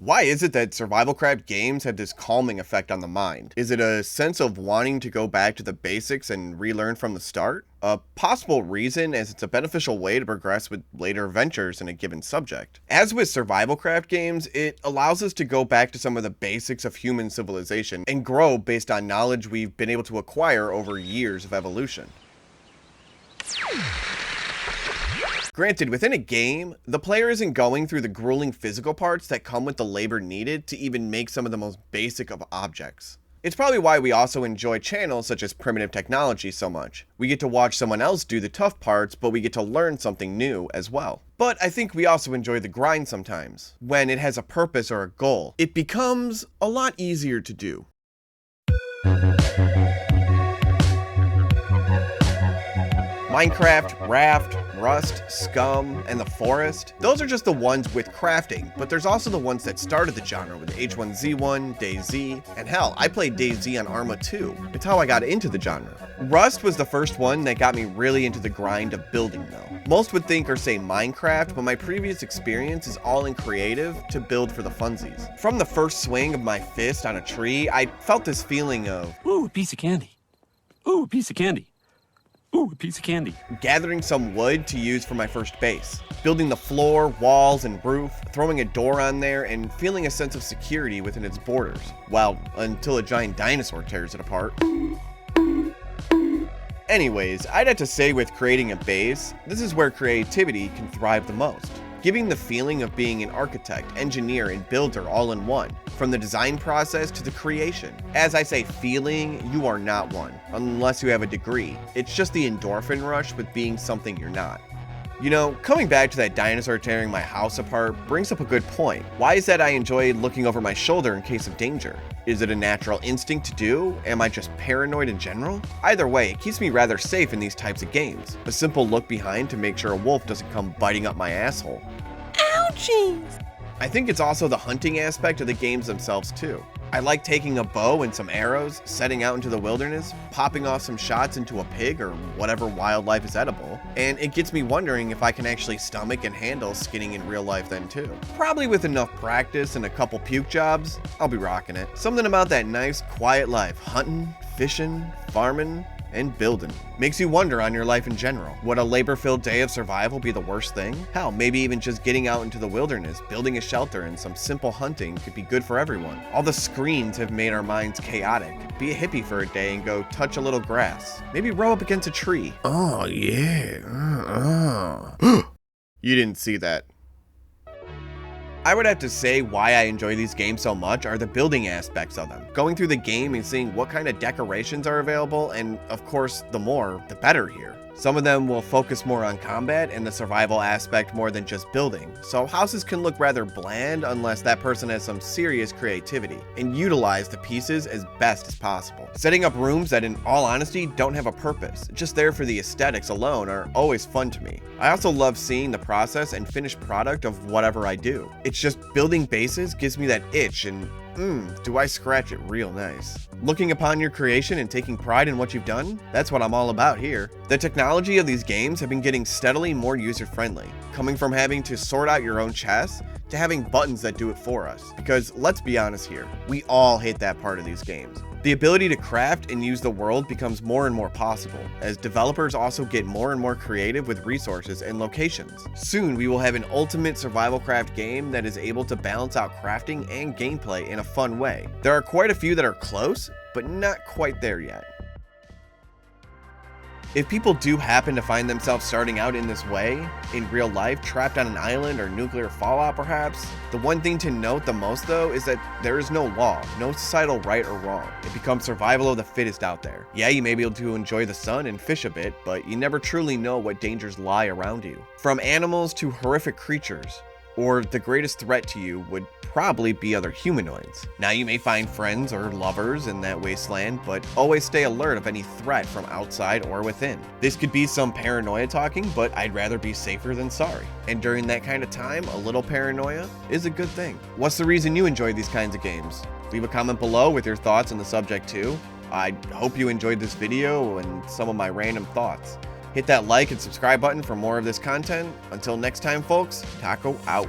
Why is it that SurvivalCraft games have this calming effect on the mind? Is it a sense of wanting to go back to the basics and relearn from the start? A possible reason is it's a beneficial way to progress with later ventures in a given subject. As with SurvivalCraft games, it allows us to go back to some of the basics of human civilization and grow based on knowledge we've been able to acquire over years of evolution. Granted, within a game, the player isn't going through the grueling physical parts that come with the labor needed to even make some of the most basic of objects. It's probably why we also enjoy channels such as Primitive Technology so much. We get to watch someone else do the tough parts, but we get to learn something new as well. But I think we also enjoy the grind sometimes. When it has a purpose or a goal, it becomes a lot easier to do. Minecraft, Raft, Rust, Scum, and The Forest, those are just the ones with crafting, but there's also the ones that started the genre with H1Z1, DayZ, and hell, I played DayZ on Arma 2. It's how I got into the genre. Rust was the first one that got me really into the grind of building though. Most would think or say Minecraft, but my previous experience is all in creative to build for the funsies. From the first swing of my fist on a tree, I felt this feeling of, ooh, a piece of candy. Ooh, a piece of candy. Ooh, a piece of candy. Gathering some wood to use for my first base, building the floor, walls, and roof, throwing a door on there, and feeling a sense of security within its borders. Well, until a giant dinosaur tears it apart. Anyways, I'd have to say with creating a base, this is where creativity can thrive the most. Giving the feeling of being an architect, engineer, and builder all in one, from the design process to the creation. As I say feeling, you are not one, unless you have a degree. It's just the endorphin rush with being something you're not. You know, coming back to that dinosaur tearing my house apart brings up a good point. Why is that I enjoy looking over my shoulder in case of danger? Is it a natural instinct to do? Am I just paranoid in general? Either way, it keeps me rather safe in these types of games. A simple look behind to make sure a wolf doesn't come biting up my asshole. Ouchies! I think it's also the hunting aspect of the games themselves too. I like taking a bow and some arrows, setting out into the wilderness, popping off some shots into a pig or whatever wildlife is edible, and it gets me wondering if I can actually stomach and handle skinning in real life then too. Probably with enough practice and a couple puke jobs, I'll be rocking it. Something about that nice, quiet life, hunting, fishing, farming, and building. Makes you wonder on your life in general. Would a labor-filled day of survival be the worst thing? Hell, maybe even just getting out into the wilderness, building a shelter, and some simple hunting could be good for everyone. All the screens have made our minds chaotic. Be a hippie for a day and go touch a little grass. Maybe rub up against a tree. Oh yeah. You didn't see that. I would have to say why I enjoy these games so much are the building aspects of them. Going through the game and seeing what kind of decorations are available, and of course, the more, the better here. Some of them will focus more on combat and the survival aspect more than just building, so houses can look rather bland unless that person has some serious creativity, and utilize the pieces as best as possible. Setting up rooms that in all honesty don't have a purpose, just there for the aesthetics alone, are always fun to me. I also love seeing the process and finished product of whatever I do. It's just building bases gives me that itch and do I scratch it real nice. Looking upon your creation and taking pride in what you've done, that's what I'm all about here. The technology of these games have been getting steadily more user-friendly, coming from having to sort out your own chests to having buttons that do it for us. Because let's be honest here, we all hate that part of these games. The ability to craft and use the world becomes more and more possible, as developers also get more and more creative with resources and locations. Soon we will have an ultimate SurvivalCraft game that is able to balance out crafting and gameplay in a fun way. There are quite a few that are close, but not quite there yet. If people do happen to find themselves starting out in this way, in real life, trapped on an island or nuclear fallout perhaps, the one thing to note the most though is that there is no law, no societal right or wrong. It becomes survival of the fittest out there. Yeah, you may be able to enjoy the sun and fish a bit, but you never truly know what dangers lie around you. From animals to horrific creatures, or the greatest threat to you would probably be other humanoids. Now you may find friends or lovers in that wasteland, but always stay alert of any threat from outside or within. This could be some paranoia talking, but I'd rather be safer than sorry. And during that kind of time, a little paranoia is a good thing. What's the reason you enjoy these kinds of games? Leave a comment below with your thoughts on the subject too. I hope you enjoyed this video and some of my random thoughts. Hit that like and subscribe button for more of this content. Until next time, folks, Taco out.